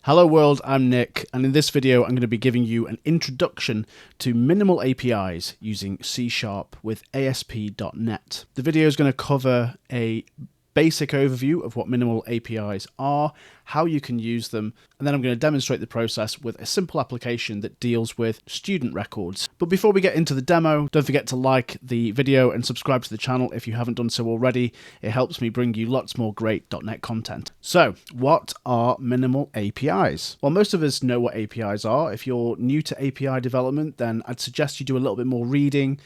Hello world, I'm Nick, and in this video I'm going to be giving you an introduction to minimal APIs using C# with ASP.NET. The video is going to cover a basic overview of what minimal APIs are, how you can use them, and then I'm going to demonstrate the process with a simple application that deals with student records. But before we get into the demo, don't forget to like the video and subscribe to the channel if you haven't done so already. It helps me bring you lots more great .NET content. So, what are minimal APIs? Well, most of us know what APIs are. If you're new to API development, then I'd suggest you do a little bit more reading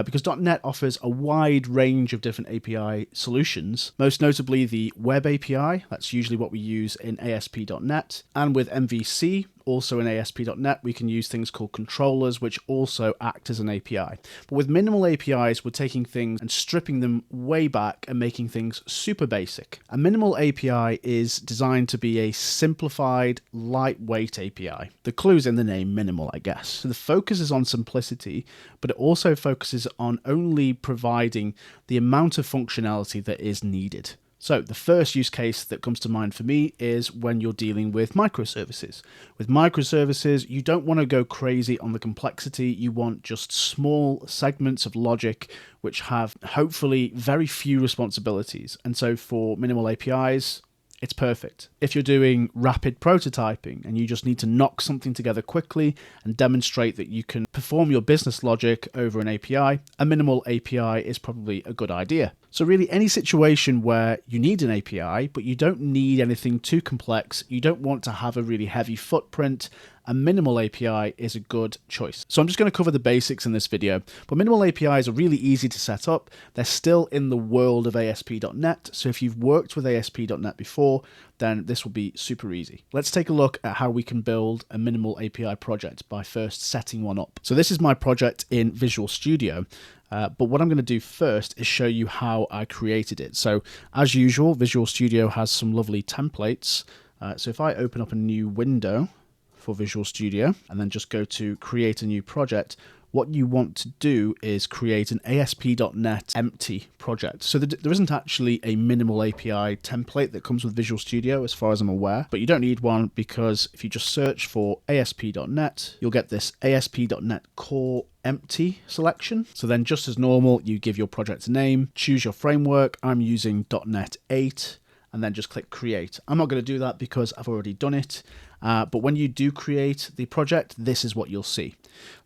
because .NET offers a wide range of different API solutions, most notably the Web API. That's usually what we use in ASP.NET, and with MVC, also in ASP.NET, we can use things called controllers, which also act as an API. But with minimal APIs, we're taking things and stripping them way back and making things super basic. A minimal API is designed to be a simplified, lightweight API. The clue's in the name minimal, I guess. So the focus is on simplicity, but it also focuses on only providing the amount of functionality that is needed. So the first use case that comes to mind for me is when you're dealing with microservices. With microservices, you don't want to go crazy on the complexity. You want just small segments of logic which have hopefully very few responsibilities. And so for minimal APIs, it's perfect. If you're doing rapid prototyping and you just need to knock something together quickly and demonstrate that you can perform your business logic over an API, a minimal API is probably a good idea. So really any situation where you need an API, but you don't need anything too complex, you don't want to have a really heavy footprint, a minimal API is a good choice. So I'm just going to cover the basics in this video, but minimal APIs are really easy to set up. They're still in the world of ASP.NET, so if you've worked with ASP.NET before, then this will be super easy. Let's take a look at how we can build a minimal API project by first setting one up. So this is my project in Visual Studio. But what I'm going to do first is show you how I created it. So as usual, Visual Studio has some lovely templates. So if I open up a new window for Visual Studio and then just go to create a new project, what you want to do is create an ASP.NET empty project. So there isn't actually a minimal API template that comes with Visual Studio as far as I'm aware, but you don't need one because if you just search for ASP.NET, you'll get this ASP.NET core empty selection. So then just as normal, you give your project a name, choose your framework. I'm using .NET 8 and then just click create. I'm not going to do that because I've already done it. But when you do create the project, this is what you'll see.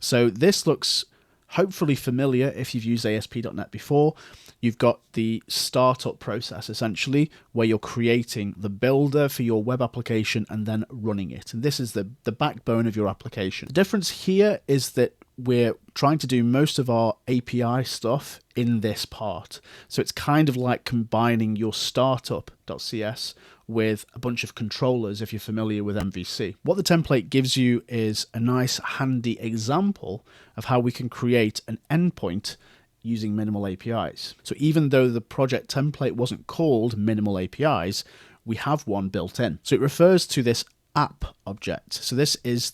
So this looks hopefully familiar if you've used ASP.NET before. You've got the startup process essentially where you're creating the builder for your web application and then running it. And this is the backbone of your application. The difference here is that we're trying to do most of our API stuff in this part. So it's kind of like combining your startup.cs with a bunch of controllers if you're familiar with MVC. What the template gives you is a nice handy example of how we can create an endpoint using minimal APIs. So even though the project template wasn't called minimal APIs, we have one built in. So it refers to this app object. So this is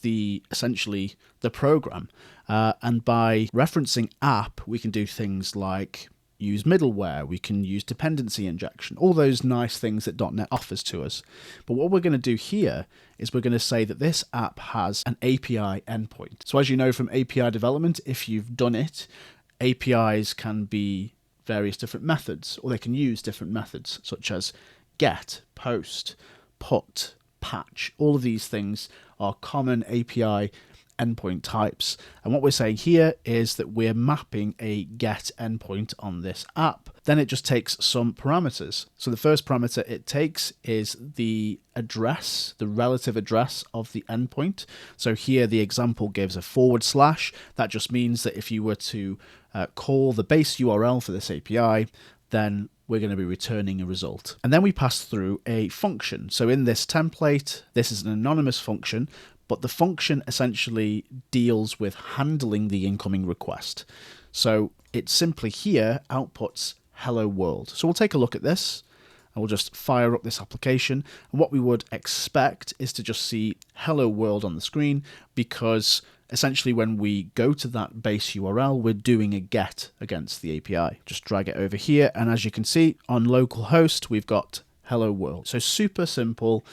essentially the program. And by referencing app, we can do things like use middleware, we can use dependency injection, all those nice things that .NET offers to us. But what we're going to do here is we're going to say that this app has an API endpoint. So as you know from API development, if you've done it, APIs can be various different methods, or they can use different methods, such as get, post, put, patch. All of these things are common API endpoint types. And what we're saying here is that we're mapping a get endpoint on this app. Then it just takes some parameters. So the first parameter it takes is the address, the relative address of the endpoint. So here the example gives a /. That just means that if you were to call the base URL for this API, then we're going to be returning a result. And then we pass through a function. So in this template, this is an anonymous function, but the function essentially deals with handling the incoming request. So it simply here outputs hello world. So we'll take a look at this and we'll just fire up this application. And what we would expect is to just see hello world on the screen because essentially when we go to that base URL, we're doing a get against the API. Just drag it over here. And as you can see on localhost, we've got hello world. So super simple,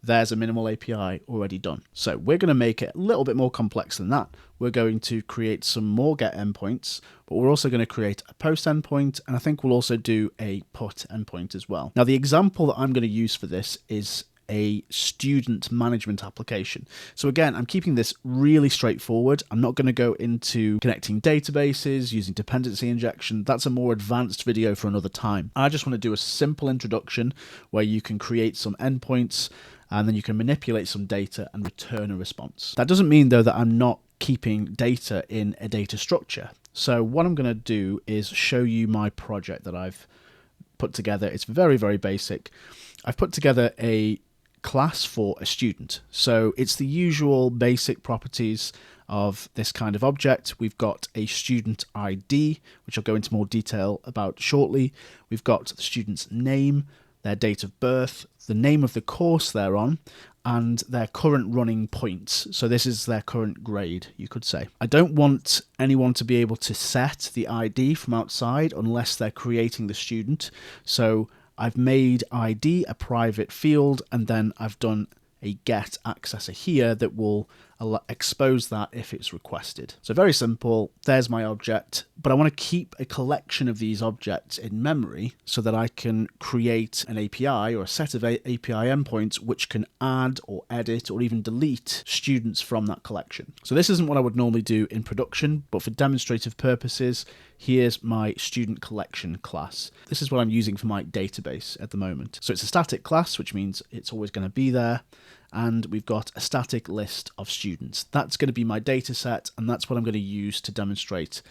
there's a minimal API already done. So we're going to make it a little bit more complex than that. We're going to create some more get endpoints, but we're also going to create a post endpoint, and I think we'll also do a put endpoint as well. Now, the example that I'm going to use for this is a student management application. So again, I'm keeping this really straightforward. I'm not going to go into connecting databases, using dependency injection. That's a more advanced video for another time. I just want to do a simple introduction where you can create some endpoints and then you can manipulate some data and return a response. That doesn't mean though that I'm not keeping data in a data structure. So what I'm going to do is show you my project that I've put together. It's very, very basic. I've put together a class for a student. So it's the usual basic properties of this kind of object. We've got a student ID, which I'll go into more detail about shortly. We've got the student's name, their date of birth, the name of the course they're on, and their current running points. So this is their current grade, you could say. I don't want anyone to be able to set the ID from outside unless they're creating the student. So I've made ID a private field, and then I've done a get accessor here that will expose that if it's requested. So very simple. There's my object, but I want to keep a collection of these objects in memory so that I can create an API or a set of API endpoints which can add or edit or even delete students from that collection. So this isn't what I would normally do in production, but for demonstrative purposes, here's my student collection class. This is what I'm using for my database at the moment. So it's a static class, which means it's always going to be there. And we've got a static list of students. That's going to be my data set, and that's what I'm going to use to demonstrate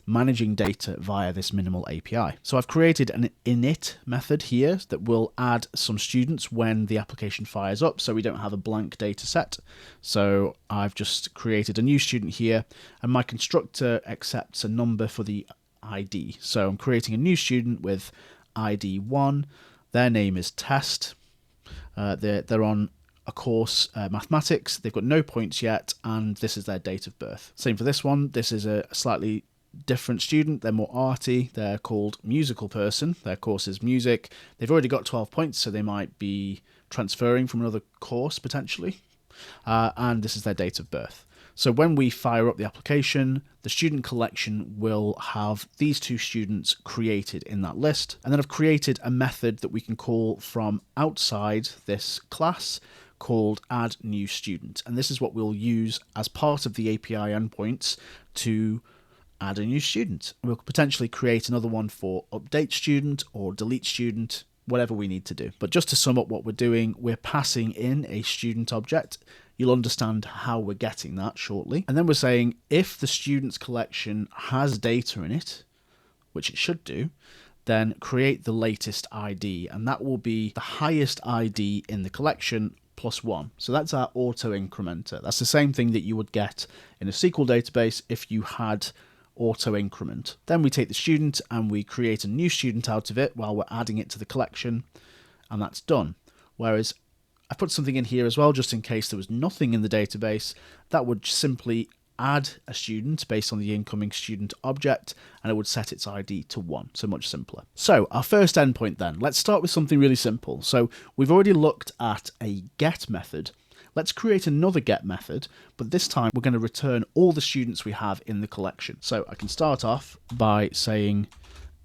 managing data via this minimal API. So I've created an init method here that will add some students when the application fires up, so we don't have a blank data set. So I've just created a new student here, and my constructor accepts a number for the ID. So I'm creating a new student with ID 1. Their name is Test. They're on a course, mathematics. They've got no points yet, and this is their date of birth. Same for this one. This is a slightly different student. They're more arty. They're called musical person. Their course is music. They've already got 12 points, so they might be transferring from another course potentially. And this is their date of birth. So when we fire up the application, the student collection will have these two students created in that list. And then I've created a method that we can call from outside this class called add new student. And this is what we'll use as part of the API endpoints to add a new student. We'll potentially create another one for update student or delete student, whatever we need to do. But just to sum up what we're doing, we're passing in a student object. You'll understand how we're getting that shortly. And then we're saying if the students collection has data in it, which it should do, then create the latest ID, and that will be the highest ID in the collection plus 1. So that's our auto incrementer. That's the same thing that you would get in a SQL database if you had auto increment. Then we take the student and we create a new student out of it while we're adding it to the collection, and that's done. Whereas I put something in here as well, just in case there was nothing in the database. That would simply add a student based on the incoming student object, and it would set its ID to 1. So much simpler. So our first endpoint then, let's start with something really simple. So we've already looked at a get method. Let's create another get method, but this time we're going to return all the students we have in the collection. So I can start off by saying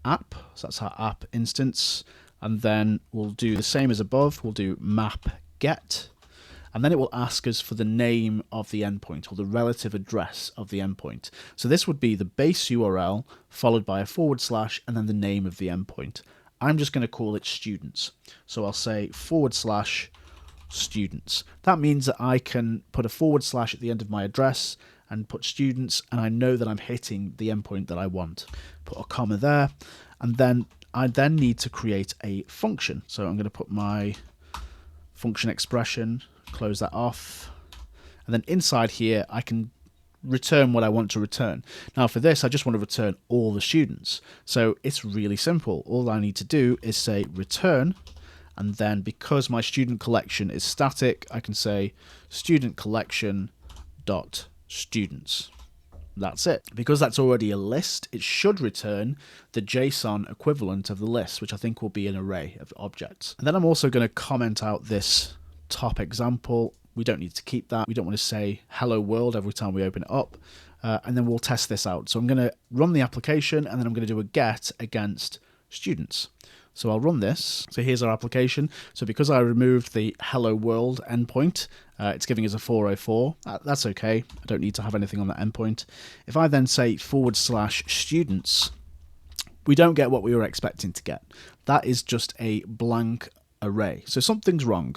app, so that's our app instance, and then we'll do the same as above. We'll do map get, and then it will ask us for the name of the endpoint or the relative address of the endpoint. So this would be the base URL followed by a / and then the name of the endpoint. I'm just going to call it students. So I'll say / students. That means that I can put a / at the end of my address and put students, and I know that I'm hitting the endpoint that I want. Put a comma there, and then I need to create a function. So I'm going to put my function expression, close that off, and then inside here I can return what I want to return. Now for this I just want to return all the students, so it's really simple. All I need to do is say return, and then because my student collection is static, I can say student collection dot students. That's it. Because that's already a list, it should return the JSON equivalent of the list, which I think will be an array of objects. And then I'm also going to comment out this top example. We don't need to keep that. We don't want to say hello world every time we open it up. And then we'll test this out. So I'm going to run the application, and then I'm going to do a get against students. So I'll run this. So here's our application. So because I removed the hello world endpoint, it's giving us a 404. That's okay. I don't need to have anything on that endpoint. If I then say /students, we don't get what we were expecting to get. That is just a blank array. So something's wrong.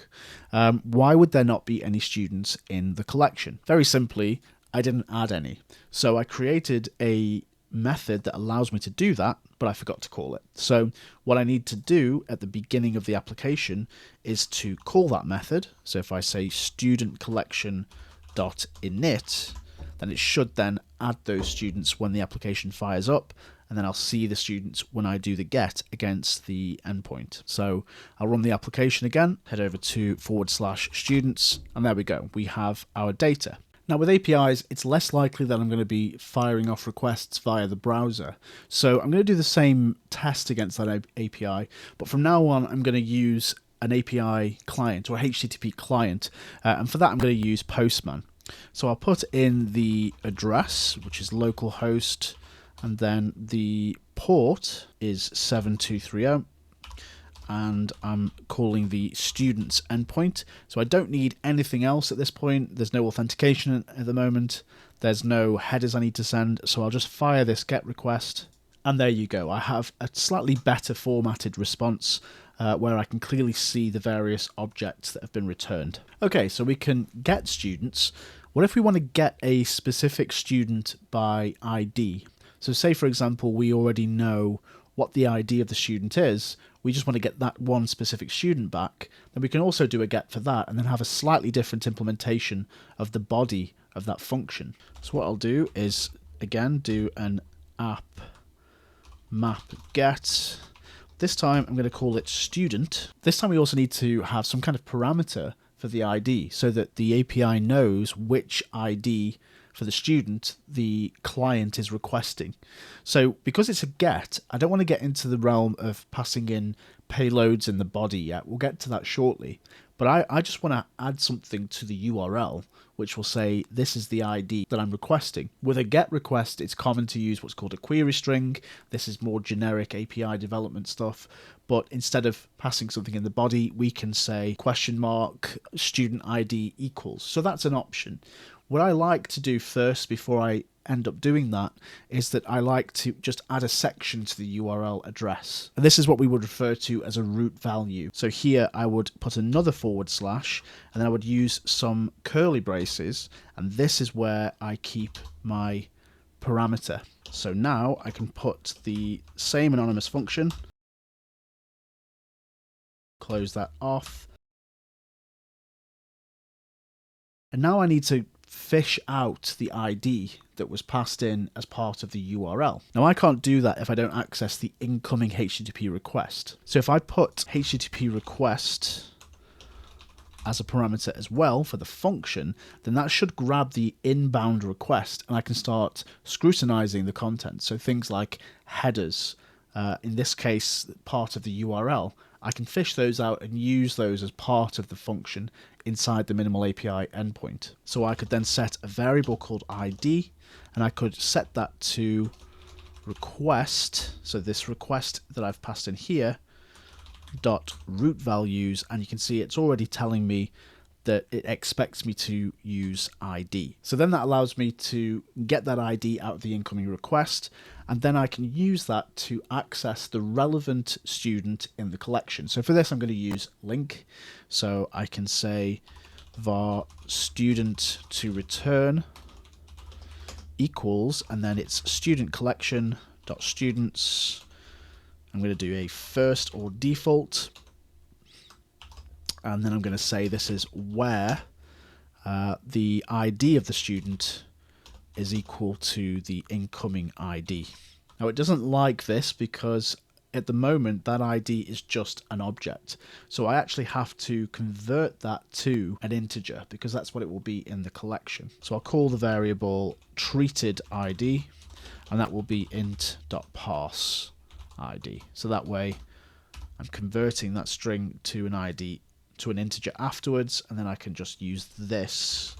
Why would there not be any students in the collection? Very simply, I didn't add any. So I created a method that allows me to do that, but I forgot to call it. So what I need to do at the beginning of the application is to call that method. So if I say student collection.init, then it should then add those students when the application fires up, and then I'll see the students when I do the get against the endpoint. So I'll run the application again, head over to /students, and there we go. We have our data. Now with APIs, it's less likely that I'm going to be firing off requests via the browser. So I'm going to do the same test against that API, but from now on, I'm going to use an API client or HTTP client. And for that, I'm going to use Postman. So I'll put in the address, which is localhost, and then the port is 7230. And I'm calling the students endpoint. So I don't need anything else at this point. There's no authentication at the moment. There's no headers I need to send. So I'll just fire this get request. And there you go. I have a slightly better formatted response where I can clearly see the various objects that have been returned. Okay, so we can get students. What if we want to get a specific student by ID? So say, for example, we already know what the ID of the student is. We just want to get that one specific student back. Then we can also do a get for that and then have a slightly different implementation of the body of that function. So what I'll do is, again, do an app map get. This time I'm going to call it student. This time we also need to have some kind of parameter for the ID so that the API knows which ID for the student the client is requesting. So because it's a get, I don't want to get into the realm of passing in payloads in the body yet. We'll get to that shortly. But I just want to add something to the URL, which will say this is the ID that I'm requesting. With a GET request, it's common to use what's called a query string. This is more generic API development stuff. But instead of passing something in the body, we can say $student ID equals. So that's an option. What I like to do first before I end up doing that is that I like to just add a section to the URL address. And this is what we would refer to as a root value. So here I would put another / and then I would use some curly braces, and this is where I keep my parameter. So now I can put the same anonymous function, close that off, and now I need to fish out the ID that was passed in as part of the URL. Now I can't do that if I don't access the incoming HTTP request. So if I put HTTP request as a parameter as well for the function, then that should grab the inbound request and I can start scrutinizing the content. So things like headers, in this case part of the URL, I can fish those out and use those as part of the function inside the minimal API endpoint. So I could then set a variable called ID, and I could set that to request. So this request that I've passed in here, dot root values, and you can see it's already telling me that it expects me to use ID. So then that allows me to get that ID out of the incoming request, and then I can use that to access the relevant student in the collection. So for this, I'm going to use link. So I can say var student to return equals, and then it's student collection dot students. I'm going to do a first or default, and then I'm going to say this is where the ID of the student is equal to the incoming ID. Now it doesn't like this because at the moment that ID is just an object. So I actually have to convert that to an integer because that's what it will be in the collection. So I'll call the variable treated ID, and that will be int.parse ID. So that way I'm converting that string to an ID to an integer afterwards, and then I can just use this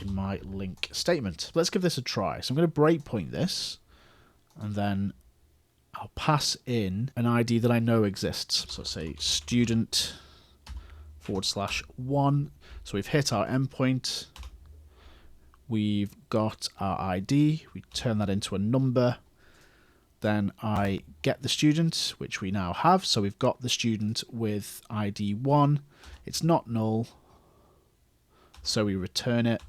in my link statement. Let's give this a try. So I'm going to breakpoint this, and then I'll pass in an ID that I know exists. So say student /1. So we've hit our endpoint. We've got our ID. We turn that into a number. Then I get the student, which we now have. So we've got the student with ID 1. It's not null, so we return it.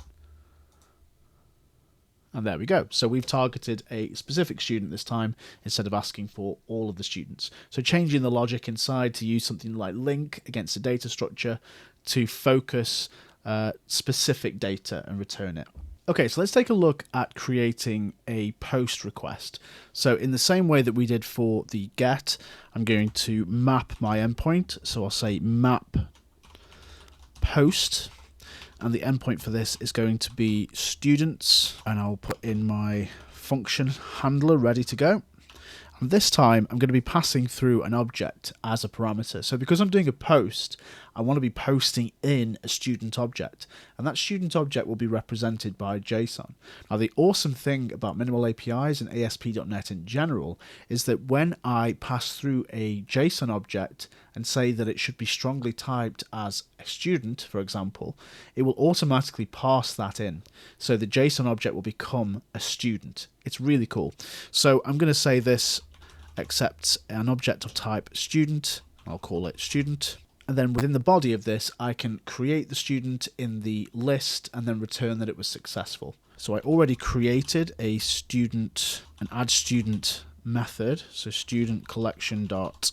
And there we go. So we've targeted a specific student this time instead of asking for all of the students. So changing the logic inside to use something like link against a data structure to focus specific data and return it. Okay, so let's take a look at creating a post request. So in the same way that we did for the get, I'm going to map my endpoint. So I'll say map post. And the endpoint for this is going to be students, and I'll put in my function handler ready to go. And this time I'm going to be passing through an object as a parameter. So because I'm doing a post, I want to be posting in a student object, and that student object will be represented by JSON. Now the awesome thing about minimal APIs and ASP.NET in general is that when I pass through a JSON object and say that it should be strongly typed as a student, for example, it will automatically pass that in. So the JSON object will become a student. It's really cool. So I'm going to say this accepts an object of type student. I'll call it student. And then within the body of this, I can create the student in the list and then return that it was successful. So I already created a student, an add student method. So student collection dot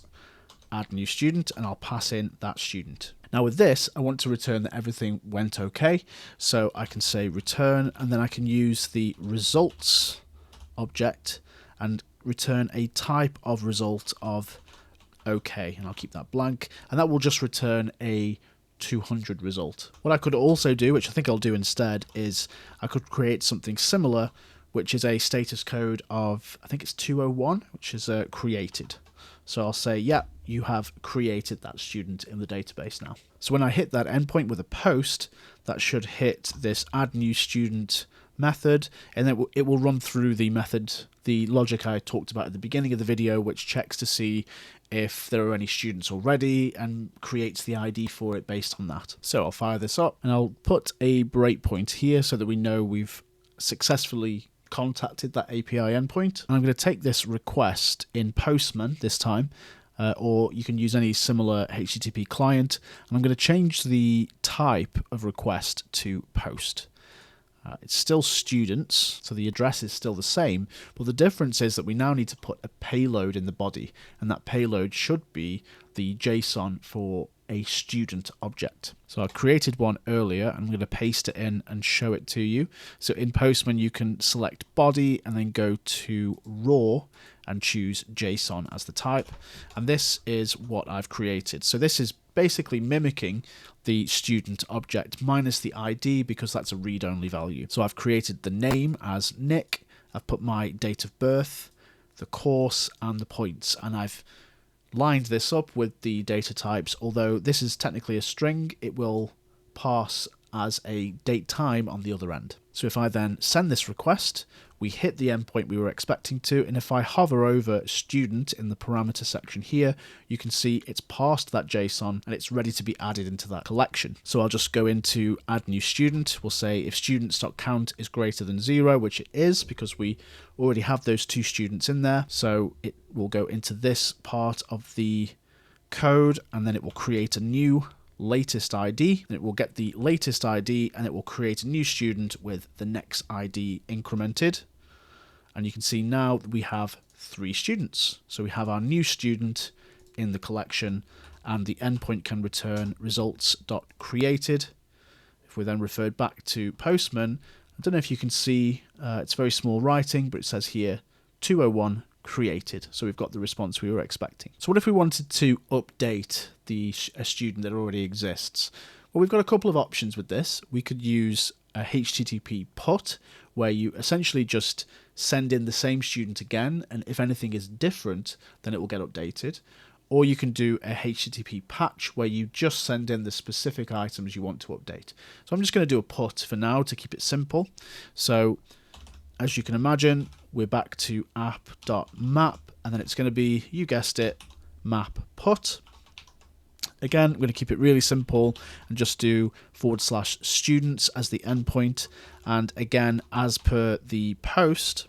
add new student, and I'll pass in that student. Now with this, I want to return that everything went okay. So I can say return, and then I can use the results object and return a type of result of OK, and I'll keep that blank, and that will just return a 200 result. What I could also do, which I think I'll do instead, is I could create something similar, which is a status code of, I think it's 201, which is created. So I'll say, yeah, you have created that student in the database now. So when I hit that endpoint with a post, that should hit this add new student method, and then it will run through the method, the logic I talked about at the beginning of the video, which checks to see if there are any students already and creates the ID for it based on that. So I'll fire this up, and I'll put a breakpoint here so that we know we've successfully contacted that API endpoint. And I'm going to take this request in Postman this time, or you can use any similar HTTP client, and I'm going to change the type of request to post. It's still students, so the address is still the same, but the difference is that we now need to put a payload in the body, and that payload should be the JSON for a student object. So I created one earlier. I'm going to paste it in and show it to you. So in Postman, you can select body and then go to raw and choose JSON as the type. And this is what I've created. So this is basically mimicking the student object minus the ID, because that's a read-only value. So I've created the name as Nick. I've put my date of birth, the course, and the points. And I've lined this up with the data types. Although this is technically a string, it will pass as a date time on the other end. So if I then send this request, we hit the endpoint we were expecting to, and if I hover over student in the parameter section here, you can see it's passed that JSON and it's ready to be added into that collection. So I'll just go into add new student. We'll say if students.count is greater than 0, which it is because we already have those 2 students in there. So it will go into this part of the code, and then it will create a new latest ID, and it will get the latest ID, and it will create a new student with the next ID incremented. And you can see now we have 3 students. So we have our new student in the collection, and the endpoint can return results.created. If we then refer back to Postman, I don't know if you can see, it's very small writing, but it says here 201 created. So we've got the response we were expecting. So what if we wanted to update a student that already exists? Well, we've got a couple of options with this. We could use a HTTP put, where you essentially just send in the same student again, and if anything is different, then it will get updated. or you can do a HTTP patch where you just send in the specific items you want to update. So I'm just going to do a put for now to keep it simple. So as you can imagine, we're back to app.map, and then it's going to be, you guessed it, map put. Again, I'm going to keep it really simple and just do /students as the endpoint. And again, as per the post,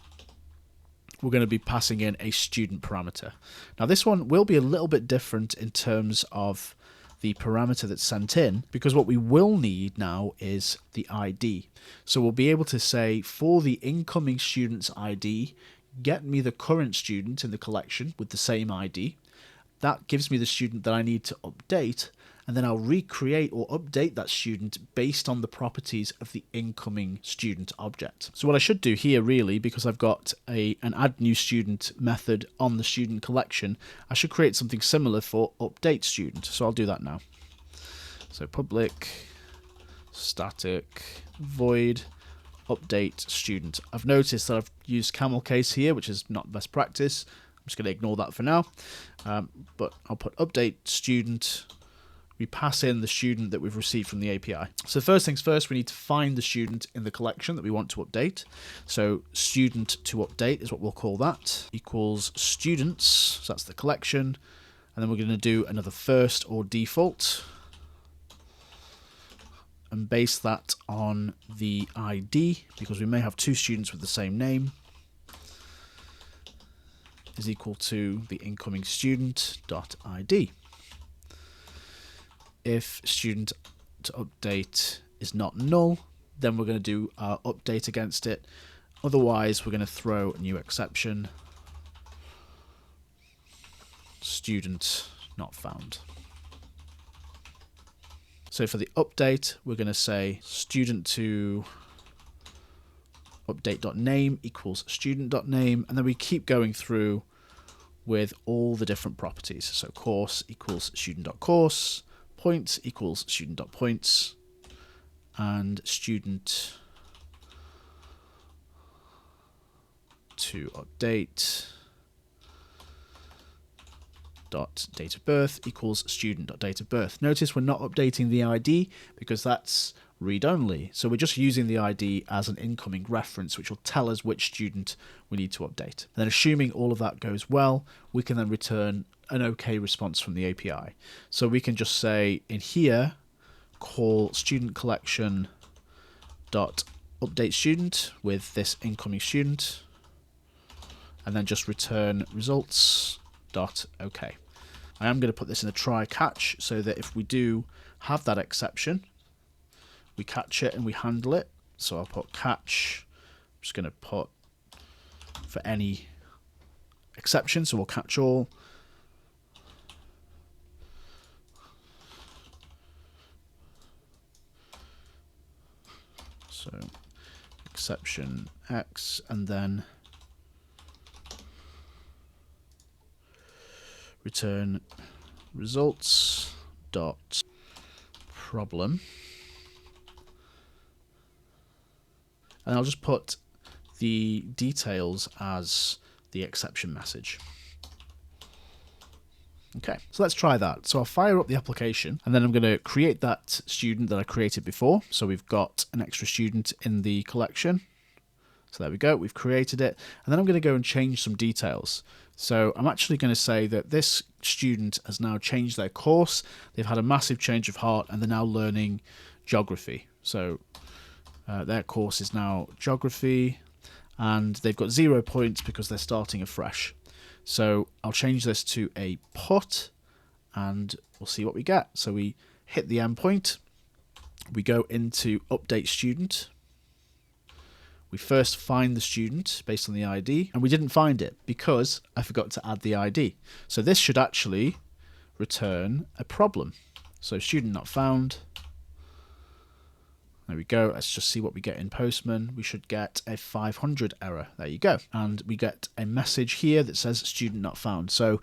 we're going to be passing in a student parameter. Now this one will be a little bit different in terms of the parameter that's sent in, because what we will need now is the ID. So we'll be able to say, for the incoming student's ID, get me the current student in the collection with the same ID. That gives me the student that I need to update, and then I'll recreate or update that student based on the properties of the incoming student object. So what I should do here really, because I've got an add new student method on the student collection, I should create something similar for update student. So I'll do that now. So public static void update student. I've noticed that I've used camel case here, which is not best practice. I'm just going to ignore that for now, but I'll put update student. We pass in the student that we've received from the API. So first things first, we need to find the student in the collection that we want to update. So student to update is what we'll call that, equals students, so that's the collection, and then we're going to do another first or default, and base that on the ID, because we may have two students with the same name, is equal to the incoming student.id. If student to update is not null, then we're going to do our update against it. Otherwise, we're going to throw a new exception, student not found. So for the update, we're going to say student to update.name equals student.name, and then we keep going through with all the different properties. So course equals student.course, points equals student.points, and student to update date of birth equals student.date of birth. Notice we're not updating the ID because that's read-only. So we're just using the ID as an incoming reference, which will tell us which student we need to update. And then assuming all of that goes well, we can then return an OK response from the API. So we can just say in here, call student collection dot update student with this incoming student, and then just return results dot OK. I am going to put this in a try catch so that if we do have that exception, we catch it and we handle it. So I'll put catch. I'm just going to put for any exception, so we'll catch all. So exception X, and then return results dot problem, and I'll just put the details as the exception message. Okay, so let's try that. So I'll fire up the application, and then I'm going to create that student that I created before. So we've got an extra student in the collection. So there we go, we've created it. And then I'm going to go and change some details. So I'm actually going to say that this student has now changed their course. They've had a massive change of heart, and they're now learning geography. So their course is now geography, and they've got 0 points because they're starting afresh. So I'll change this to a put, and we'll see what we get. So we hit the endpoint, we go into update student, we first find the student based on the ID, and we didn't find it because I forgot to add the ID. So this should actually return a problem. So student not found. There we go. Let's just see what we get in Postman. We should get a 500 error. There you go. And we get a message here that says student not found. So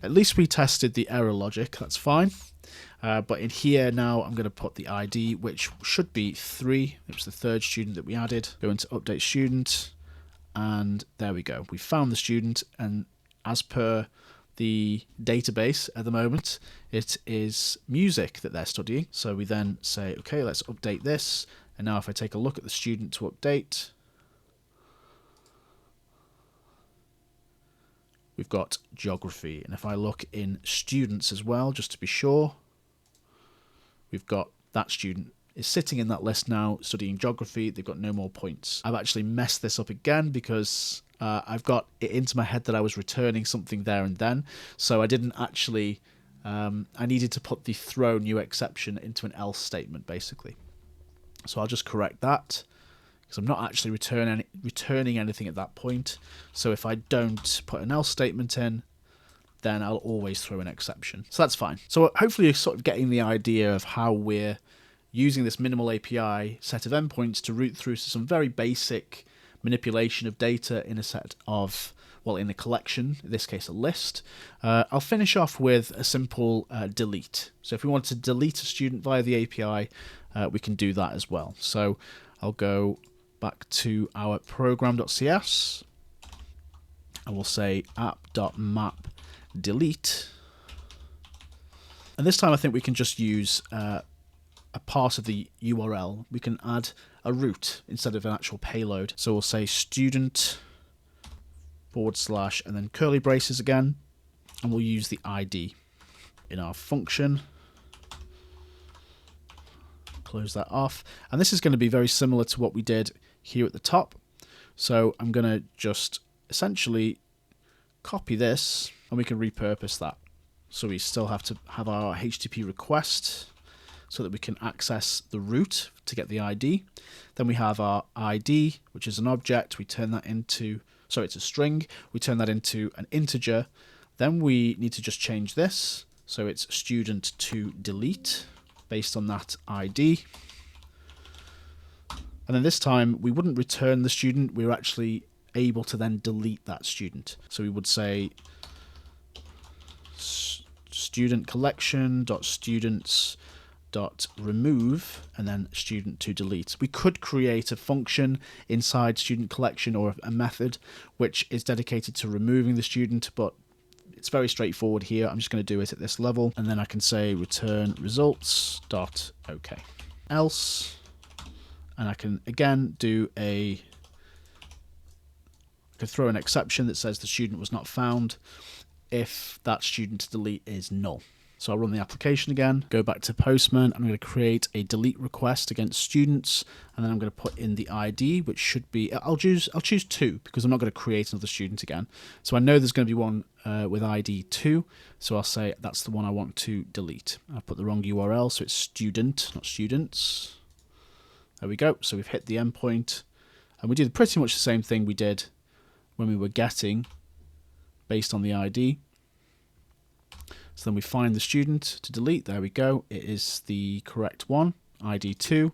at least we tested the error logic. That's fine. But in here now, I'm going to put the ID, which should be 3. It was the third student that we added. Go into update student, and there we go. We found the student, and as per the database at the moment, it is music that they're studying. So we then say, okay, let's update this. And now if I take a look at the student to update, we've got geography. And if I look in students as well, just to be sure, we've got that student is sitting in that list now studying geography. They've got no more points. I've actually messed this up again because I've got it into my head that I was returning something there and then. So I didn't actually, I needed to put the throw new exception into an else statement basically. So I'll just correct that because I'm not actually returning anything at that point. So if I don't put an else statement in, then I'll always throw an exception. So that's fine. So hopefully you're sort of getting the idea of how we're using this minimal API set of endpoints to route through to some very basic manipulation of data in a set of, well, in a collection, in this case a list. I'll finish off with a simple delete. So if we want to delete a student via the API, we can do that as well. So I'll go back to our program.cs and we'll say app.map delete. And this time I think we can just use a part of the URL. We can add a route instead of an actual payload. So we'll say student / and then curly braces again, and we'll use the ID in our function. Close that off. And this is going to be very similar to what we did here at the top. So I'm going to just essentially copy this and we can repurpose that. So we still have to have our HTTP request so that we can access the route to get the ID. Then we have our ID, which is an object. We turn that into, sorry, it's a string. We turn that into an integer. Then we need to just change this. So it's student to delete based on that ID. And then this time we wouldn't return the student. We're actually able to then delete that student. So we would say student collection dot students dot remove and then student to delete. We could create a function inside student collection or a method which is dedicated to removing the student, but it's very straightforward here. I'm just going to do it at this level, and then I can say return results dot okay else, and I can again do I could throw an exception that says the student was not found if that student to delete is null. So I'll run the application again, go back to Postman. I'm going to create a delete request against students, and then I'm going to put in the ID, which should be, I'll choose 2 because I'm not going to create another student again. So I know there's going to be one with ID 2, so I'll say that's the one I want to delete. I've put the wrong URL, so it's student, not students. There we go. So we've hit the endpoint, and we did pretty much the same thing we did when we were getting based on the ID. So then we find the student to delete. There we go. It is the correct one, ID 2.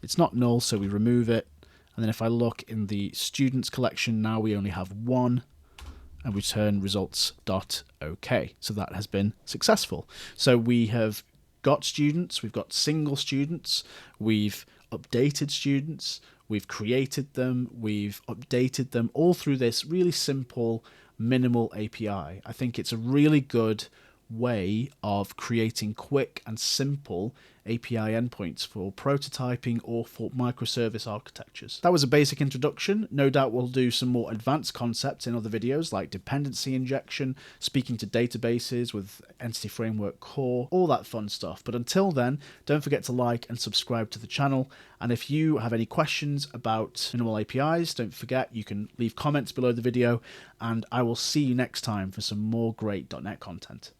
It's not null, so we remove it. And then if I look in the students collection, now we only have 1, and return results.ok. So that has been successful. So we have got students, we've got single students, we've updated students, we've created them, we've updated them, all through this really simple, minimal API. I think it's a really good way of creating quick and simple API endpoints for prototyping or for microservice architectures. That was a basic introduction. No doubt we'll do some more advanced concepts in other videos like dependency injection, speaking to databases with Entity Framework Core, all that fun stuff. But until then, don't forget to like and subscribe to the channel. And if you have any questions about minimal APIs, don't forget you can leave comments below the video, and I will see you next time for some more great .NET content.